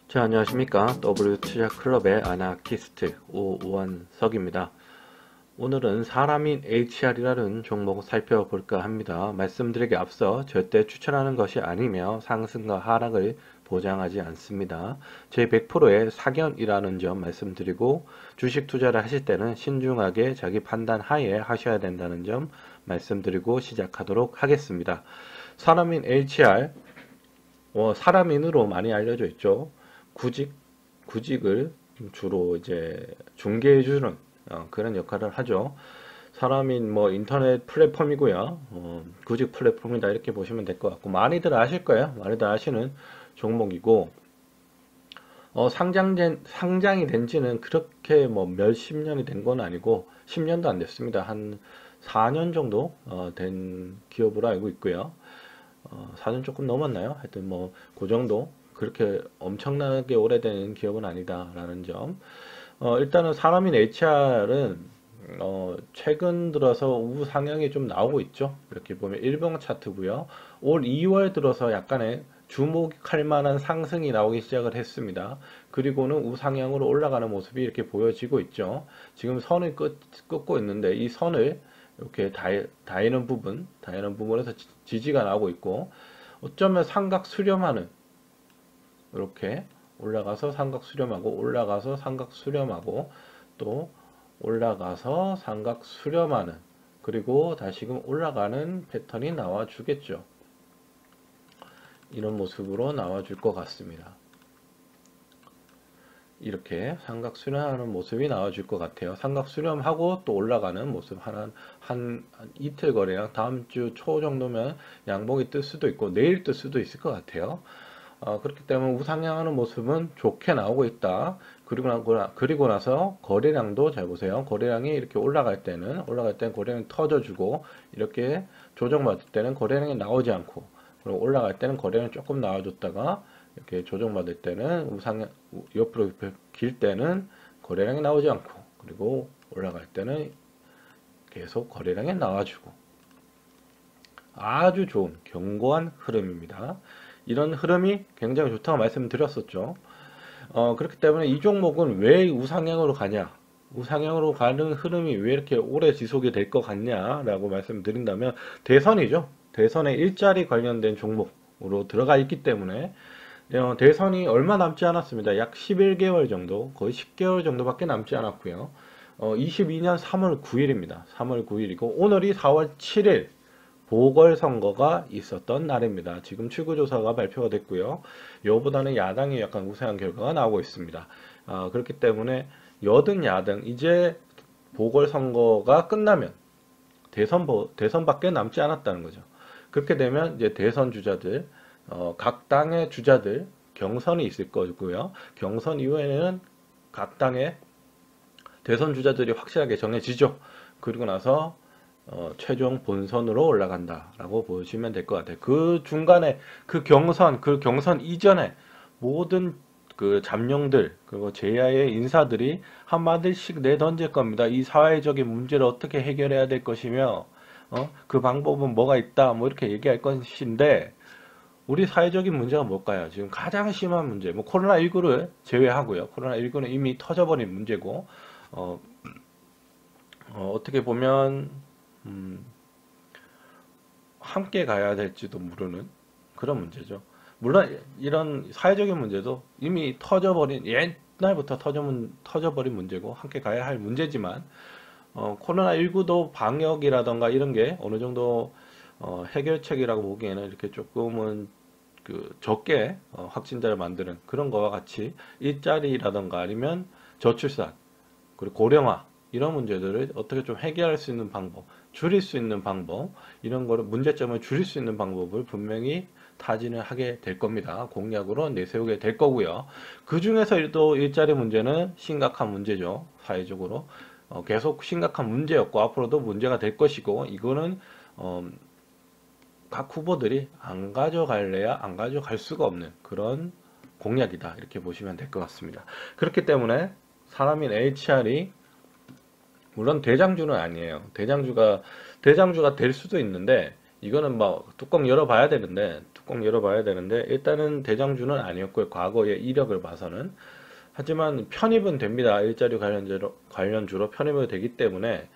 자, 안녕하십니까. W투자클럽의 아나키스트 오우원석입니다. 오늘은 사람인 HR이라는 종목을 살펴볼까 합니다. 말씀드리기 앞서 절대 추천하는 것이 아니며 상승과 하락을 보장하지 않습니다. 제 100%의 사견이라는 점 말씀드리고 주식 투자를 하실 때는 신중하게 자기 판단 하에 하셔야 된다는 점 말씀드리고 시작하도록 하겠습니다. 사람인 HR, 사람인으로 많이 알려져 있죠. 구직을 주로 이제 중개해주는 그런 역할을 하죠. 사람인 인터넷 플랫폼이고요. 구직 플랫폼이다 이렇게 보시면 될 것 같고 많이들 아실 거예요. 많이들 아시는 종목이고 상장이 된 지는 그렇게 몇십 년이 된 건 아니고 10년도 안 됐습니다. 한 4년 정도 된 기업으로 알고 있고요. 4년 조금 넘었나요? 하여튼 그 정도 그렇게 엄청나게 오래된 기업은 아니다라는 점. 일단은 사람인 HR은 최근 들어서 우상향이 좀 나오고 있죠. 이렇게 보면 일봉 차트고요. 올 2월 들어서 약간의 주목할 만한 상승이 나오기 시작을 했습니다. 그리고는 우상향으로 올라가는 모습이 이렇게 보여지고 있죠. 지금 선을 긋고 있는데 이 선을 이렇게 다이는 부분에서 지지가 나오고 있고 어쩌면 삼각 수렴하는 이렇게 올라가서 삼각 수렴하고 올라가서 삼각 수렴하고 또 올라가서 삼각 수렴하는 그리고 다시금 올라가는 패턴이 나와 주겠죠. 이런 모습으로 나와 줄 것 같습니다. 이렇게 삼각 수렴하는 모습이 나와 줄 것 같아요. 삼각 수렴하고 또 올라가는 모습 한 이틀 거래량 다음 주 초 정도면 양봉이 뜰 수도 있고 내일 뜰 수도 있을 것 같아요. 그렇기 때문에 우상향하는 모습은 좋게 나오고 있다. 그리고 나서 거래량도 잘 보세요. 거래량이 이렇게 올라갈 때는 거래량이 터져주고 이렇게 조정받을 때는 거래량이 나오지 않고 그리고 올라갈 때는 거래량이 조금 나와줬다가 이렇게 조정받을 때는 옆으로 길 때는 거래량이 나오지 않고 그리고 올라갈 때는 계속 거래량이 나와주고 아주 좋은 견고한 흐름입니다. 이런 흐름이 굉장히 좋다고 말씀드렸었죠. 그렇기 때문에 이 종목은 왜 우상향으로 가냐? 우상향으로 가는 흐름이 왜 이렇게 오래 지속이 될 것 같냐라고 말씀드린다면 대선이죠. 대선에 일자리 관련된 종목으로 들어가 있기 때문에 대선이 얼마 남지 않았습니다. 약 11개월 정도, 거의 10개월 정도밖에 남지 않았고요. 22년 3월 9일입니다. 3월 9일이고 오늘이 4월 7일 보궐선거가 있었던 날입니다. 지금 출구조사가 발표가 됐고요. 이거보다는 야당이 약간 우세한 결과가 나오고 있습니다. 그렇기 때문에 여든 야등 이제 보궐선거가 끝나면 대선밖에 남지 않았다는 거죠. 그렇게 되면 이제 대선 주자들, 각 당의 주자들 경선이 있을 거고요. 경선 이후에는 각 당의 대선 주자들이 확실하게 정해지죠. 그리고 나서 최종 본선으로 올라간다라고 보시면 될 것 같아요. 그 중간에 그 경선 이전에 모든 그 잠룡들 그리고 제야의 인사들이 한마디씩 내던질 겁니다. 이 사회적인 문제를 어떻게 해결해야 될 것이며 그 방법은 뭐가 있다 뭐 이렇게 얘기할 것인데 우리 사회적인 문제가 뭘까요? 지금 가장 심한 문제 코로나19를 제외하고요. 코로나19는 이미 터져버린 문제고 어떻게 보면 함께 가야 될지도 모르는 그런 문제죠. 물론 이런 사회적인 문제도 이미 터져버린 옛날부터 터져버린 문제고 함께 가야 할 문제지만 코로나19도 방역이라던가 이런 게 어느 정도 해결책이라고 보기에는 이렇게 조금은 적게 확진자를 만드는 그런 거와 같이 일자리라던가 아니면 저출산 그리고 고령화 이런 문제들을 어떻게 좀 해결할 수 있는 방법, 줄일 수 있는 방법, 이런 거를 문제점을 줄일 수 있는 방법을 분명히 타진을 하게 될 겁니다. 공약으로 내세우게 될 거고요. 그 중에서도 일자리 문제는 심각한 문제죠. 사회적으로. 계속 심각한 문제였고 앞으로도 문제가 될 것이고 이거는 각 후보들이 안 가져갈래야 안 가져갈 수가 없는 그런 공약이다. 이렇게 보시면 될 것 같습니다. 그렇기 때문에 사람인 HR이 물론 대장주는 아니에요. 대장주가 될 수도 있는데 이거는 뚜껑 열어봐야 되는데 꼭 열어봐야 되는데 일단은 대장주는 아니었고요. 과거의 이력을 봐서는. 하지만 편입은 됩니다. 일자리 관련주로 편입이 되기 때문에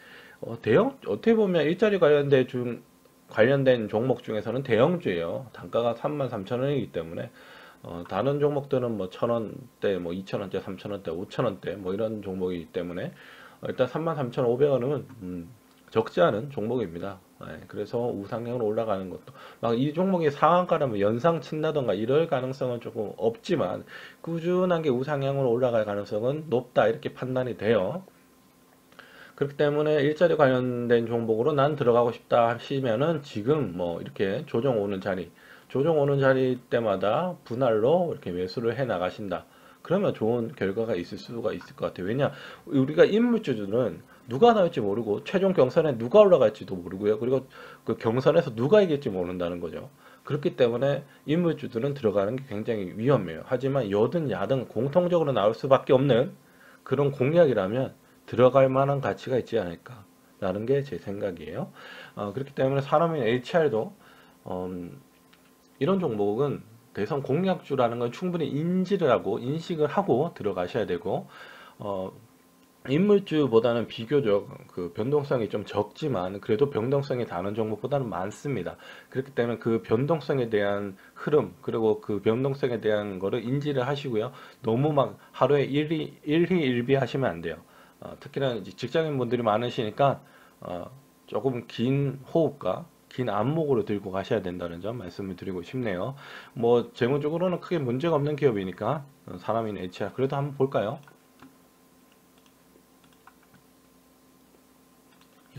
대형 어떻게 보면 일자리 관련된 종목 중에서는 대형주예요. 단가가 33,000원이기 때문에 다른 종목들은 뭐 1,000원대, 뭐 2,000원대, 3,000원대, 5,000원대 뭐 이런 종목이기 때문에 일단 33,500원은 적지 않은 종목입니다. 그래서 우상향으로 올라가는 것도 막 이 종목이 상한가라면 연상 친다던가 이럴 가능성은 조금 없지만 꾸준하게 우상향으로 올라갈 가능성은 높다 이렇게 판단이 돼요. 그렇기 때문에 일자리 관련된 종목으로 난 들어가고 싶다 하시면은 지금 뭐 이렇게 조정 오는 자리 때마다 분할로 이렇게 매수를 해 나가신다. 그러면 좋은 결과가 있을 수가 있을 것 같아요. 왜냐, 우리가 인물주들은 누가 나올지 모르고 최종 경선에 누가 올라갈지도 모르고요. 그리고 그 경선에서 누가 이길지 모른다는 거죠. 그렇기 때문에 인물주들은 들어가는 게 굉장히 위험해요. 하지만 여든 야든 공통적으로 나올 수밖에 없는 그런 공약이라면 들어갈 만한 가치가 있지 않을까라는 게 제 생각이에요. 그렇기 때문에 산업인 HR도 이런 종목은 대선 공약주라는 걸 충분히 인식을 하고 들어가셔야 되고 인물주보다는 비교적 그 변동성이 좀 적지만 그래도 변동성이 다른 종목보다는 많습니다. 그렇기 때문에 그 변동성에 대한 흐름 그리고 그 변동성에 대한 거를 인지를 하시고요. 너무 막 하루에 일희일비 하시면 안 돼요. 특히나 이제 직장인 분들이 많으시니까 조금 긴 호흡과 긴 안목으로 들고 가셔야 된다는 점 말씀을 드리고 싶네요. 뭐 재무적으로는 크게 문제가 없는 기업이니까 사람인 HR 그래도 한번 볼까요?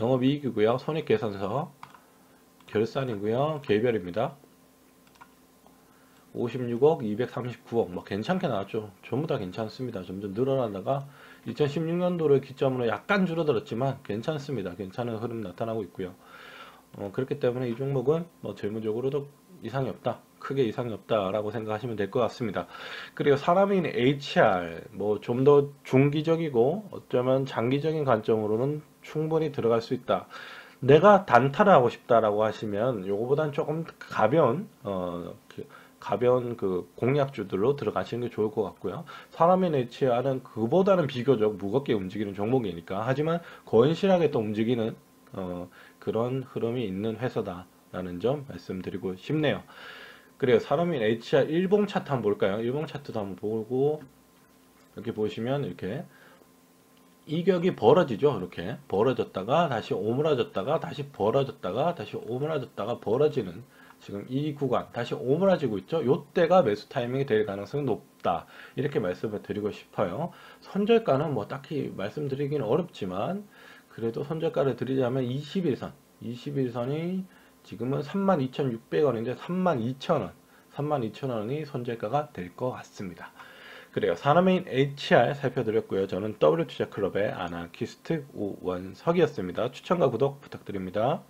영업이익이고요. 손익계산서 결산이고요. 개별입니다. 56억, 239억 뭐 괜찮게 나왔죠. 전부 다 괜찮습니다. 점점 늘어나다가 2016년도를 기점으로 약간 줄어들었지만 괜찮습니다. 괜찮은 흐름 나타나고 있고요. 그렇기 때문에 이 종목은 뭐 재무적으로도 이상이 없다. 크게 이상이 없다라고 생각하시면 될 것 같습니다. 그리고 사람인 HR 뭐 좀 더 중기적이고 어쩌면 장기적인 관점으로는 충분히 들어갈 수 있다. 내가 단타를 하고 싶다라고 하시면 요거보단 조금 가벼운 그 공약주들로 들어가시는 게 좋을 것 같고요. 사람인 HR은 그보다는 비교적 무겁게 움직이는 종목이니까 하지만 건실하게 또 움직이는 그런 흐름이 있는 회사다라는 점 말씀드리고 싶네요. 그래요. 사람인 HR 일봉 차트 한번 볼까요? 일봉 차트도 한번 보고 이렇게 보시면 이렇게 이격이 벌어지죠. 이렇게 벌어졌다가 다시 오므라졌다가 다시 벌어졌다가 다시 오므라졌다가 벌어지는 지금 이 구간 다시 오므라지고 있죠. 요때가 매수 타이밍이 될 가능성이 높다. 이렇게 말씀을 드리고 싶어요. 선절가는 뭐 딱히 말씀드리기는 어렵지만 그래도 선절가를 드리자면 21선이 지금은 32,600원인데 32,000원 32,000원이 선절가가 될 것 같습니다. 그래요. 산업인 HR 살펴드렸고요. 저는 W투자클럽의 아나키스트 오원석이었습니다. 추천과 구독 부탁드립니다.